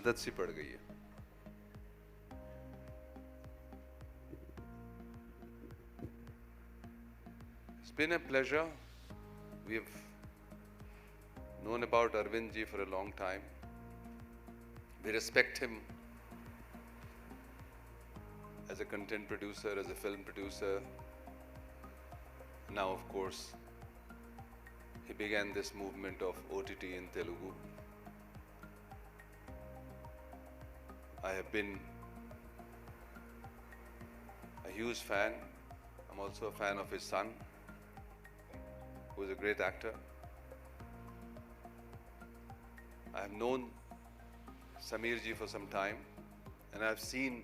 आदत सी पड़ गई है. It's been a pleasure. We've known about Arvind ji for a long time. We respect him as a content producer, as a film producer. Now, of course, he began this movement of OTT in Telugu. I have been a huge fan. I'm also a fan of his son, who is a great actor. I have known Sameer ji for some time, and I've seen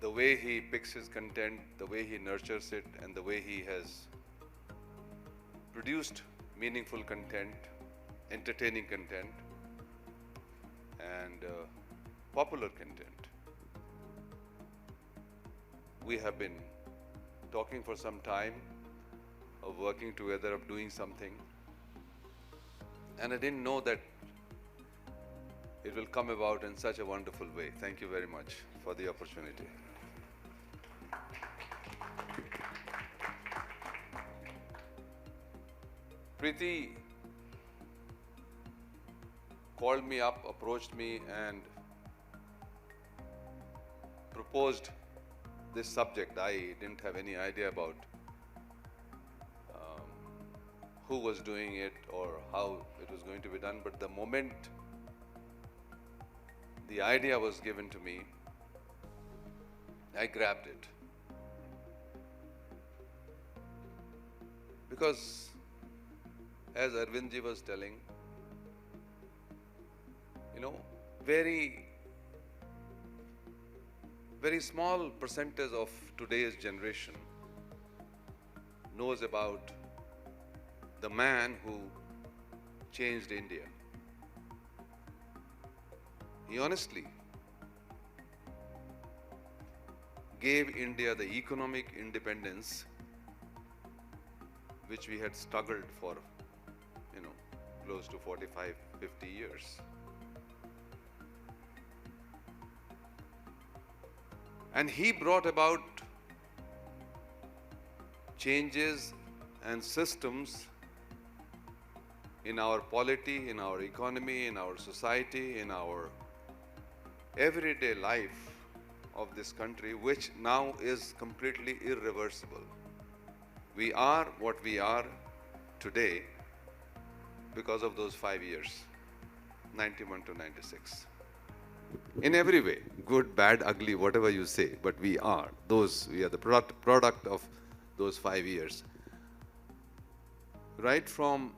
the way he picks his content, the way he nurtures it, and the way he has produced meaningful content, entertaining content, and popular content. We have been talking for some time of working together, of doing something, and I didn't know that it will come about in such a wonderful way. Thank you very much for the opportunity. Preeti called me up, approached me, and proposed this subject. I didn't have any idea about who was doing it or how it was going to be done, but the moment the idea was given to me, I grabbed it. Because, as Arvind ji was telling, very small percentage of today's generation knows about the man who changed India. He honestly gave India the economic independence which we had struggled for, close to 45, 50 years. And he brought about changes and systems in our polity, in our economy, in our society, in our everyday life of this country, which now is completely irreversible. We are what we are today because of those 5 years, 91 to 96. In every way, good, bad, ugly, whatever you say, but we are the product of those 5 years. Right from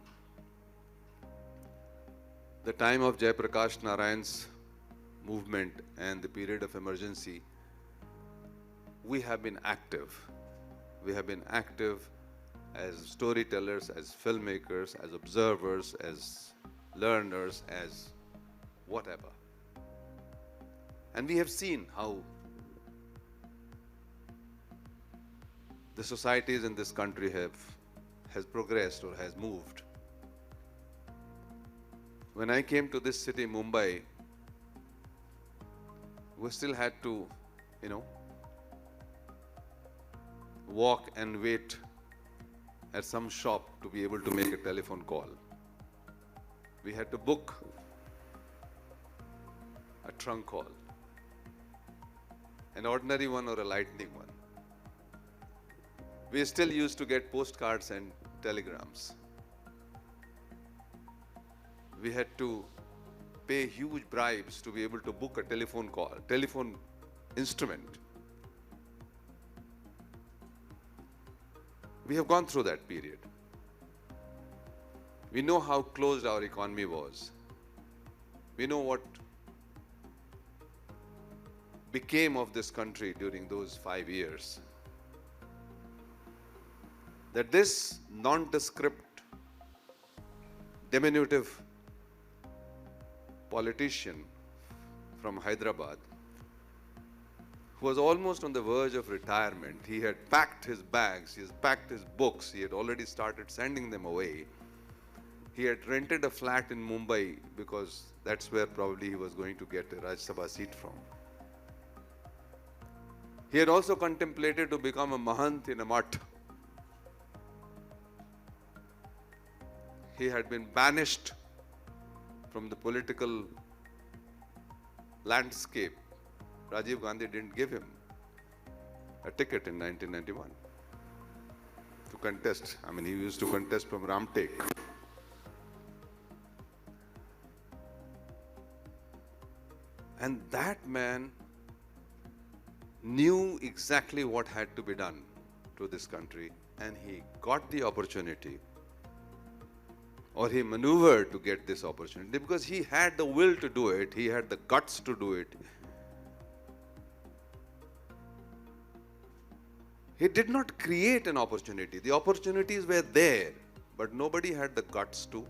the time of Jayaprakash Narayan's movement and the period of emergency, we have been active. We have been active as storytellers, as filmmakers, as observers, as learners, as whatever. And we have seen how the societies in this country has progressed or has moved. When I came to this city, Mumbai, we still had to, walk and wait at some shop to be able to make a telephone call. We had to book a trunk call, an ordinary one or a lightning one. We still used to get postcards and telegrams. We had to pay huge bribes to be able to book a telephone call, telephone instrument. We have gone through that period. We know how closed our economy was. We know what became of this country during those 5 years. That this nondescript, diminutive politician from Hyderabad, who was almost on the verge of retirement, he had packed his bags, he has packed his books, he had already started sending them away. He had rented a flat in Mumbai because that's where probably he was going to get a Rajya Sabha seat from. He had also contemplated to become a Mahant in a mutt. He had been banished from the political landscape. Rajiv Gandhi didn't give him a ticket in 1991 to contest. I mean, he used to contest from Ramtek. And that man knew exactly what had to be done to this country, and he got the opportunity, or he maneuvered to get this opportunity, because he had the will to do it, he had the guts to do it. He did not create an opportunity. The opportunities were there, but nobody had the guts to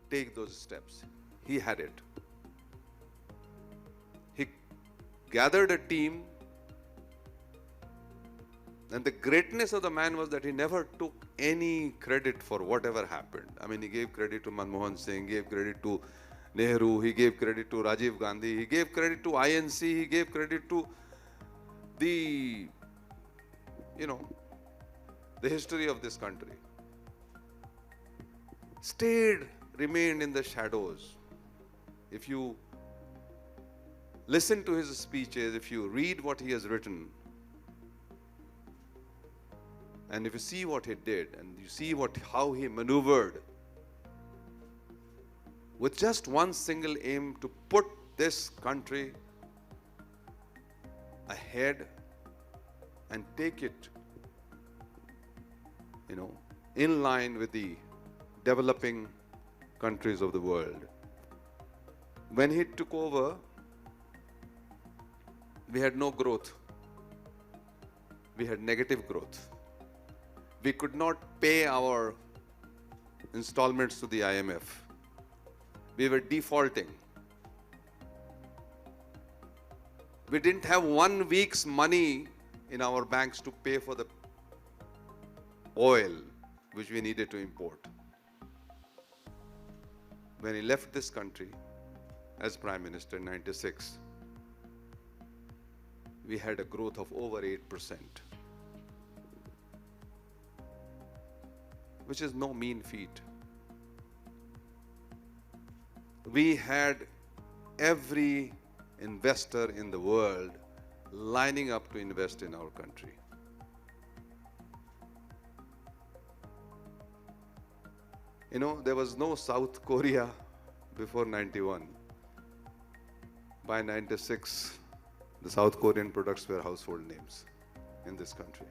take those steps. He had it. He gathered a team, and the greatness of the man was that he never took any credit for whatever happened. I mean, he gave credit to Manmohan Singh, he gave credit to Nehru, he gave credit to Rajiv Gandhi, he gave credit to INC, he gave credit to the history of this country. Remained in the shadows. If you listen to his speeches, if you read what he has written, and if you see what he did, and you see how he maneuvered with just one single aim to put this country ahead and take it, in line with the developing countries of the world. When he took over, we had no growth. We had negative growth. We could not pay our installments to the IMF. We were defaulting. We didn't have 1 week's money in our banks to pay for the oil which we needed to import. When he left this country as Prime Minister in 96, we had a growth of over 8%, which is no mean feat. We had every investor in the world lining up to invest in our country. There was no South Korea before 91. By 96, the South Korean products were household names in this country.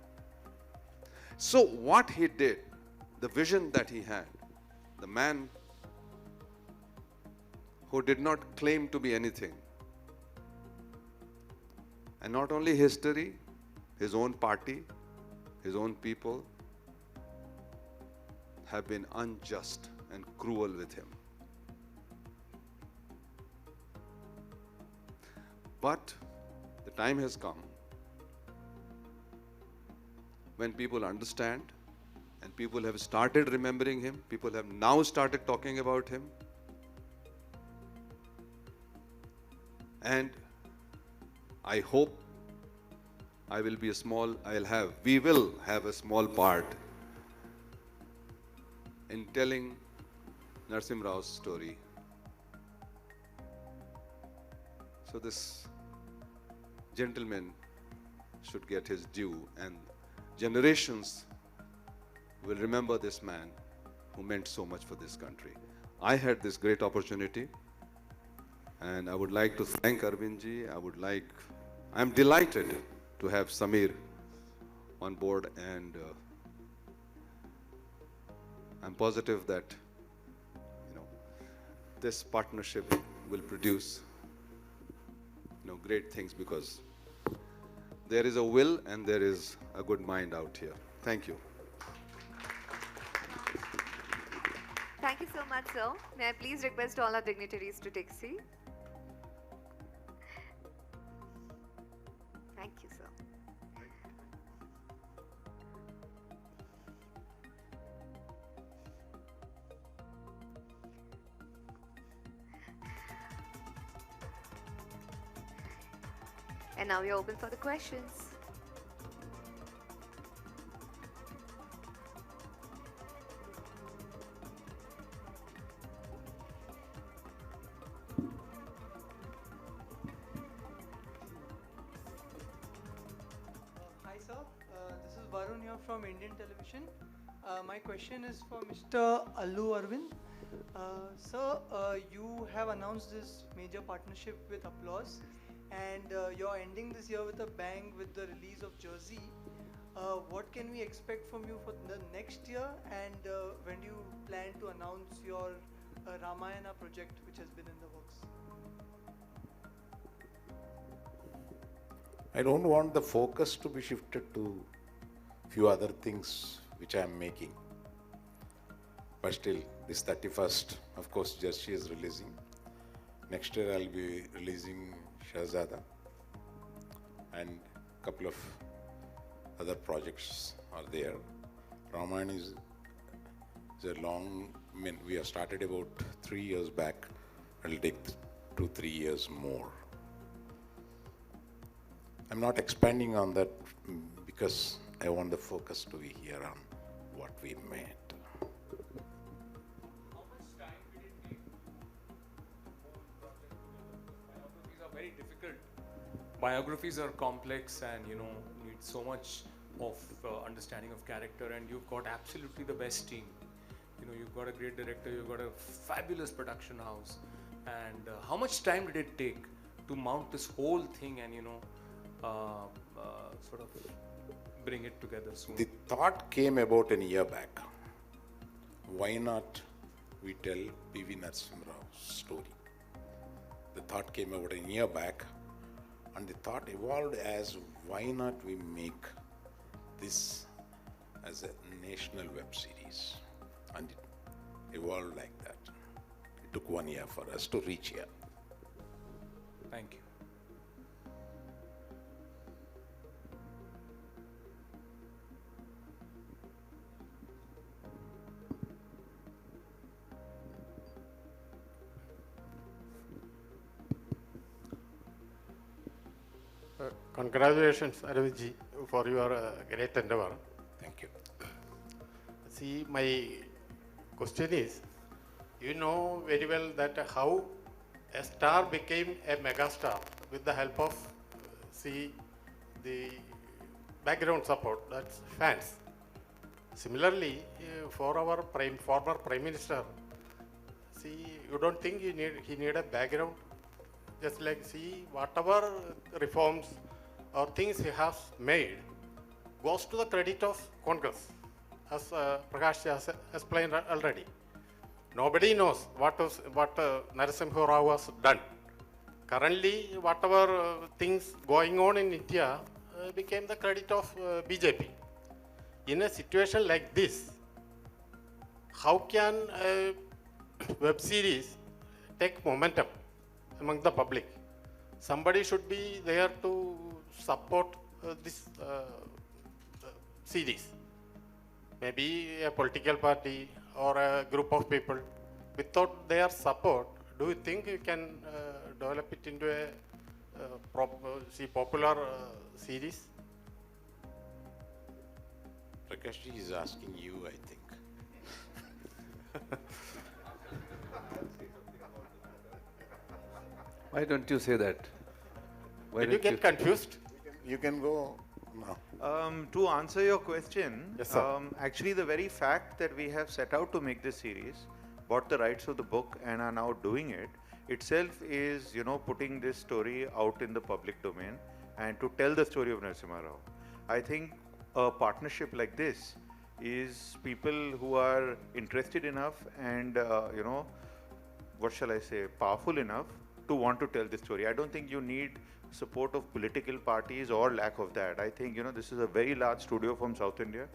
So what he did, the vision that he had, the man who did not claim to be anything, and not only history, his own party, his own people have been unjust and cruel with him. But the time has come when people understand, and people have started remembering him. People have now started talking about him. And I hope we will have a small part in telling Narasimha Rao's story. So this gentleman should get his due, and generations will remember this man who meant so much for this country. I had this great opportunity, and I would like to thank Arvindji. I'm delighted to have Samir on board, and I'm positive that this partnership will produce great things, because there is a will and there is a good mind out here. Thank you. Thank you so much, sir. May I please request all our dignitaries to take a seat? Thank you, sir. And now we are open for the questions. Hi sir, this is Varun here from Indian Television. My question is for Mr. Allu Arvind. Sir, you have announced this major partnership with Applause, and you're ending this year with a bang with the release of Jersey. What can we expect from you for the next year, and when do you plan to announce your Ramayana project which has been in the works? I don't want the focus to be shifted to few other things which I am making. But still, this 31st, of course, Jersey is releasing. Next year I'll be releasing Shahzada and couple of other projects are there. Ramayana is a long, I mean, we have started about 3 years back. It'll take 2-3 years more. I'm not expanding on that because I want the focus to be here on what we made. How much time did it take the whole project together? Because biographies are very difficult. Biographies are complex and need so much of understanding of character, and you've got absolutely the best team. You've got a great director, you've got a fabulous production house. And how much time did it take to mount this whole thing and sort of bring it together soon? The thought came about a year back. Why not we tell P.V. Narasimha Rao's story? The thought came about a year back, and the thought evolved as why not we make this as a national web series, and it evolved like that. It took 1 year for us to reach here. Thank you. Congratulations, Arvindji, for your great endeavor. Thank you. See, my question is, you know very well that how a star became a megastar with the help of, the background support, that's fans. Similarly, for our former Prime Minister, you don't think he need a background? Just like, whatever reforms or things he has made goes to the credit of Congress, as Praksh has explained already. Nobody knows what Narasimha Rao has done. Currently, whatever things going on in India became the credit of BJP. In a situation like this, how can a web series take momentum among the public? Somebody should be there to support this series. Maybe a political party or a group of people. Without their support, do you think you can develop it into a popular series? Prakashji is asking you, I think. Why don't you say that? Why Did you don't get confused? You can go now. To answer your question, Yes, sir. actually the very fact that we have set out to make this series, bought the rights of the book and are now doing it, itself is, putting this story out in the public domain and to tell the story of Narasimha Rao. I think a partnership like this is people who are interested enough and, what shall I say, powerful enough to want to tell this story. I don't think you need support of political parties or lack of that. I think, this is a very large studio from South India.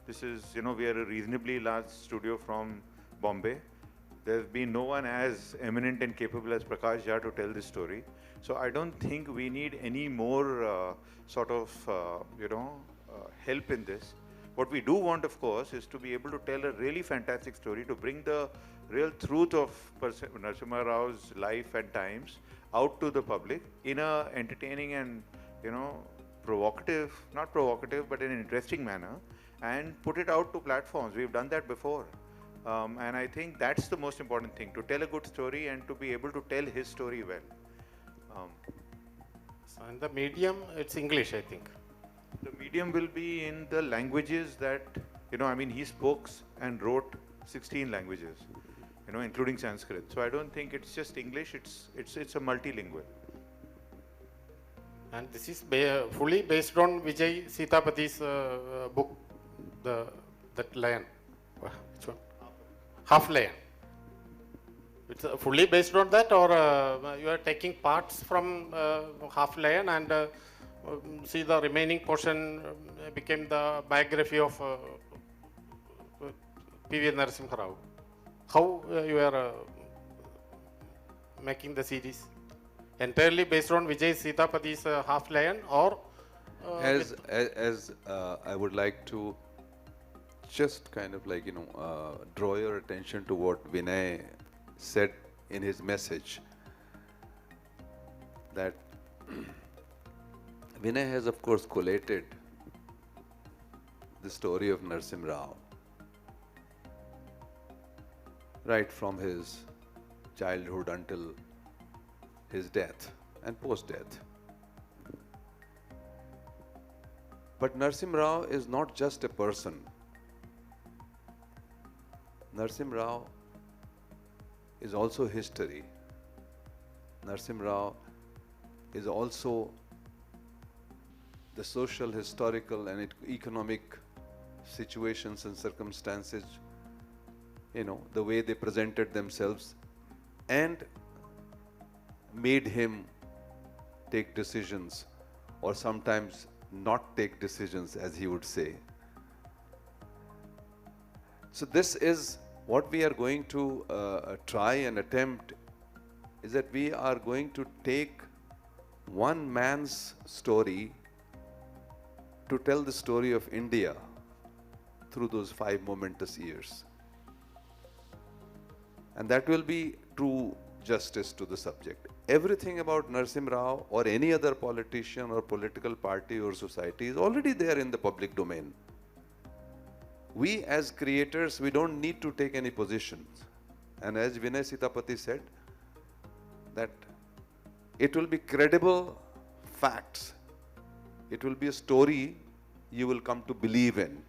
This is, we are a reasonably large studio from Bombay. There's been no one as eminent and capable as Praksh Jha to tell this story. So I don't think we need any more help in this. What we do want, of course, is to be able to tell a really fantastic story, to bring the real truth of Narasimha Rao's life and times out to the public in a entertaining and you know, provocative, not provocative, but in an interesting manner, and put it out to platforms. We've done that before. And I think that's the most important thing, to tell a good story and to be able to tell his story well. So in the medium, it's English, I think. The medium will be in the languages that, you know, I mean, he spoke and wrote 16 languages, you know, including Sanskrit. So I don't think it's just English, it's a multilingual. And this is fully based on Vijay Sitapathi's book, that lion. Which one? Half Lion. It's fully based on that, or you are taking parts from Half Lion and see the remaining portion became the biography of P.V. Narasimha Rao. How you are making the series? Entirely based on Vijay Sitapathi's Half Lion, or As I would like to just kind of like, draw your attention to what Vinay said in his message, that Vinay has of course collated the story of Narasimha Rao right from his childhood until his death and post-death. But Narasimha Rao is not just a person. Narasimha Rao is also history. Narasimha Rao is also the social, historical and economic situations and circumstances, the way they presented themselves and made him take decisions, or sometimes not take decisions, as he would say. So this is what we are going to try and attempt, is that we are going to take one man's story to tell the story of India through those 5 momentous years. And that will be true justice to the subject. Everything about Narasimha Rao or any other politician or political party or society is already there in the public domain. We as creators, we don't need to take any positions. And as Vinay Sitapati said, that it will be credible facts. It will be a story you will come to believe in.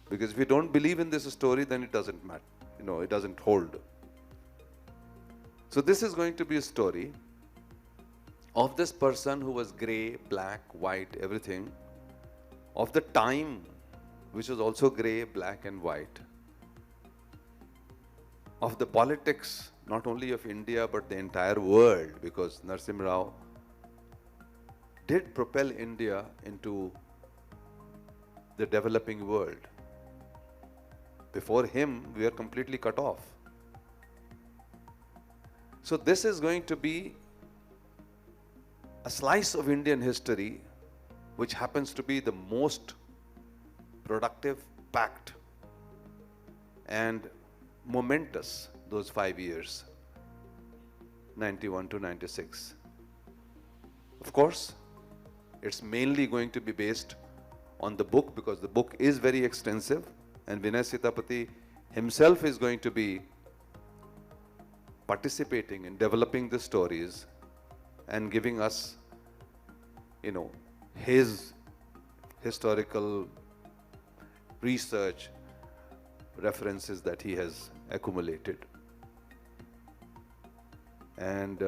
Because if you don't believe in this story, then it doesn't matter. It doesn't hold. So this is going to be a story of this person who was grey, black, white, everything, of the time which was also grey, black and white, of the politics not only of India but the entire world, because Narasimha Rao did propel India into the developing world. Before him, we were completely cut off. So this is going to be a slice of Indian history which happens to be the most productive, packed and momentous those 5 years, 91 to 96. Of course, it's mainly going to be based on the book, because the book is very extensive, and Vinay Sitapati himself is going to be participating in developing the stories and giving us, his historical research references that he has accumulated. And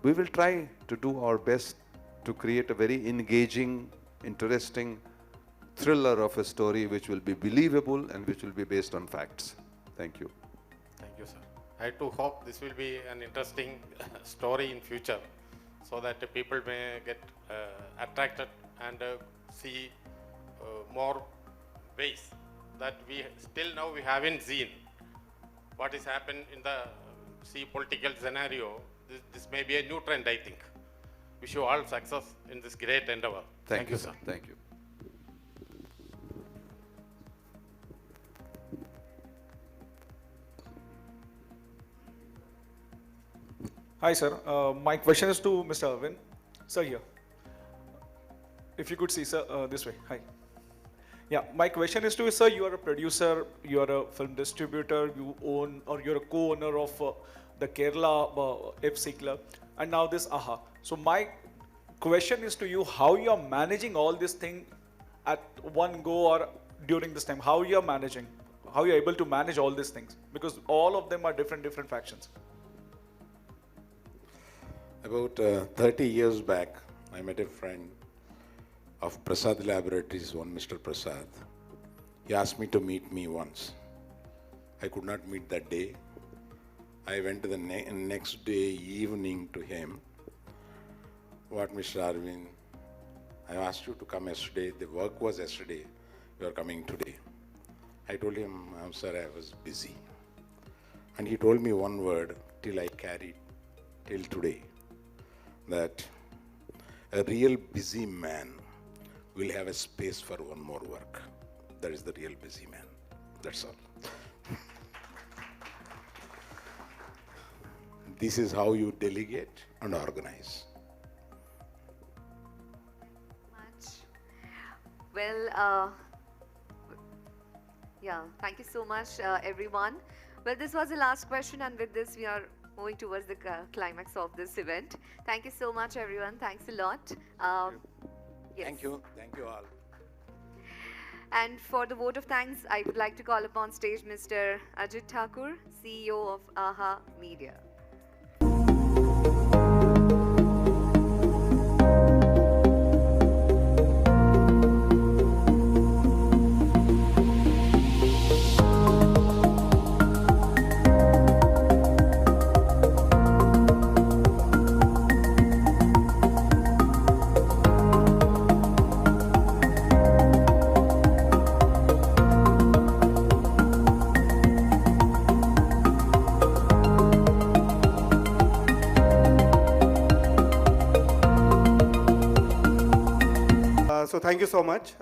we will try to do our best to create a very engaging, interesting thriller of a story which will be believable and which will be based on facts. Thank you. Thank you, sir. I too hope this will be an interesting story in future, so that people may get attracted and see more ways that we still now we haven't seen what is happened in the political scenario. This may be a new trend, I think. Wish you all success in this great endeavor. Thank you, sir. Thank you. Hi, sir. My question is to Mr. Arvind. Sir, here. If you could see, sir, this way. Hi. Yeah, my question is to you, sir. You are a producer, you are a film distributor, you own or you're a co-owner of the Kerala FC Club, and now this AHA. So my question is to you: how you are managing all this thing at one go or during this time? How you are managing? How you are able to manage all these things? Because all of them are different factions. About 30 years back, I met a friend of Prasad Laboratories, one Mr. Prasad. He asked me to meet me once. I could not meet that day. I went the next day evening to him. What, Mr. Arvind? I asked you to come yesterday. The work was yesterday. You are coming today. I told him, I'm sorry, I was busy. And he told me one word till I carried till today, that a real busy man will have a space for one more work. That is the real busy man. That's all. This is how you delegate and organize. Well, yeah, thank you so much, everyone. Well, this was the last question, and with this, we are moving towards the climax of this event. Thank you so much, everyone. Thanks a lot. Yes. Thank you. Thank you all. And for the vote of thanks, I would like to call upon stage Mr. Ajit Thakur, CEO of AHA Media. So thank you so much.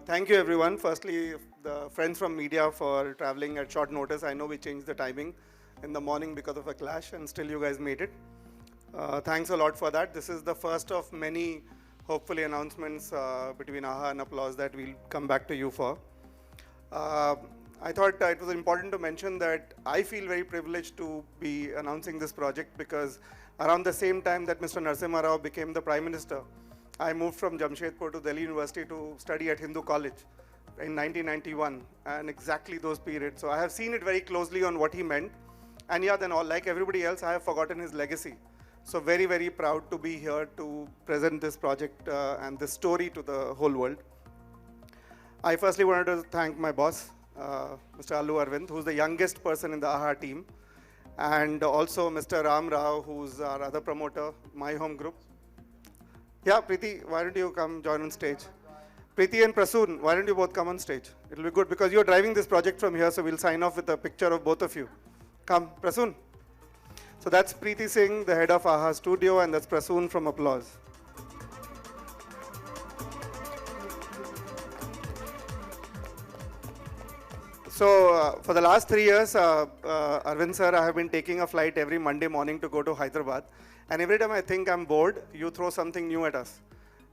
Thank you everyone. Firstly, the friends from media for traveling at short notice. I know we changed the timing in the morning because of a clash and still you guys made it. Thanks a lot for that. This is the first of many, hopefully, announcements between AHA and Applause that we'll come back to you for. I thought it was important to mention that I feel very privileged to be announcing this project because around the same time that Mr. Narasimha Rao became the Prime Minister, I moved from Jamshedpur to Delhi University to study at Hindu College in 1991 and exactly those periods. So I have seen it very closely on what he meant. And yeah, then like everybody else, I have forgotten his legacy. So very, very proud to be here to present this project and this story to the whole world. I firstly wanted to thank my boss, Mr. Allu Arvind, who's the youngest person in the AHA team. And also Mr. Ram Rao, who's our other promoter, My Home Group. Yeah, Preeti, why don't you come join on stage? Preeti and Prasoon, why don't you both come on stage? It'll be good because you're driving this project from here, so we'll sign off with a picture of both of you. Come, Prasoon. So that's Preeti Singh, the head of AHA Studio, and that's Prasoon from Applause. So for the last 3 years, Arvind sir, I have been taking a flight every Monday morning to go to Hyderabad. And every time I think I'm bored, you throw something new at us.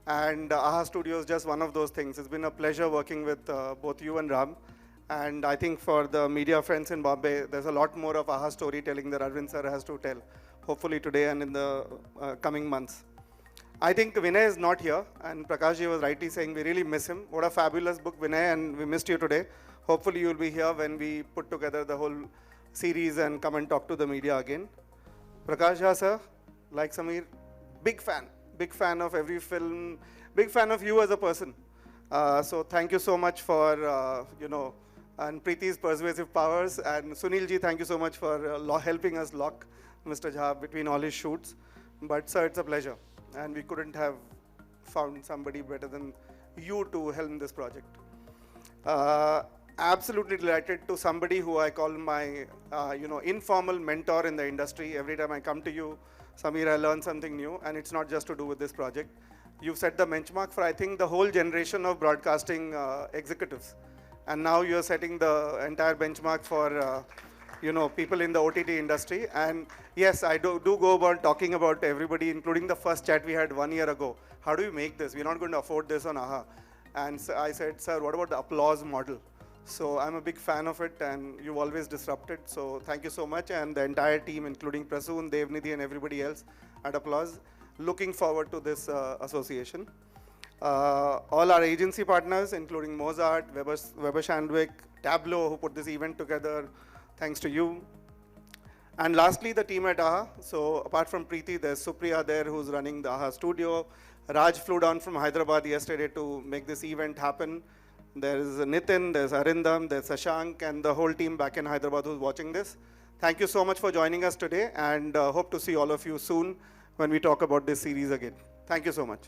And AHA Studio is just one of those things. It's been a pleasure working with both you and Ram. And I think for the media friends in Bombay, there's a lot more of AHA storytelling that Arvind sir has to tell, hopefully today and in the coming months. I think Vinay is not here, and Praksh ji was rightly saying we really miss him. What a fabulous book, Vinay, and we missed you today. Hopefully you'll be here when we put together the whole series and come and talk to the media again. Praksh ji, sir, like Samir, big fan of every film, big fan of you as a person. So thank you so much for, and Preeti's persuasive powers. And Sunil ji, thank you so much for helping us lock Mr. Jha between all his shoots. But sir, it's a pleasure. And we couldn't have found somebody better than you to helm this project. Absolutely delighted to somebody who I call my, informal mentor in the industry. Every time I come to you, Samir, I learn something new, and it's not just to do with this project. You've set the benchmark for, I think, the whole generation of broadcasting executives. And now you're setting the entire benchmark for you know, people in the OTT industry. And yes, I do go about talking about everybody, including the first chat we had 1 year ago. How do we make this? We're not going to afford this on AHA. And so I said, sir, what about the applause model? So I'm a big fan of it, and you've always disrupted. So thank you so much, and the entire team, including Prasoon, Devnidhi, and everybody else at Applause. Looking forward to this association. All our agency partners, including Mozart, Weber Shandwick, Tableau, who put this event together, thanks to you. And lastly, the team at AHA. So apart from Preeti, there's Supriya there, who's running the AHA studio. Raj flew down from Hyderabad yesterday to make this event happen. There's Nitin, there's Arindam, there's Sashank, and the whole team back in Hyderabad who's watching this. Thank you so much for joining us today, and hope to see all of you soon when we talk about this series again. Thank you so much.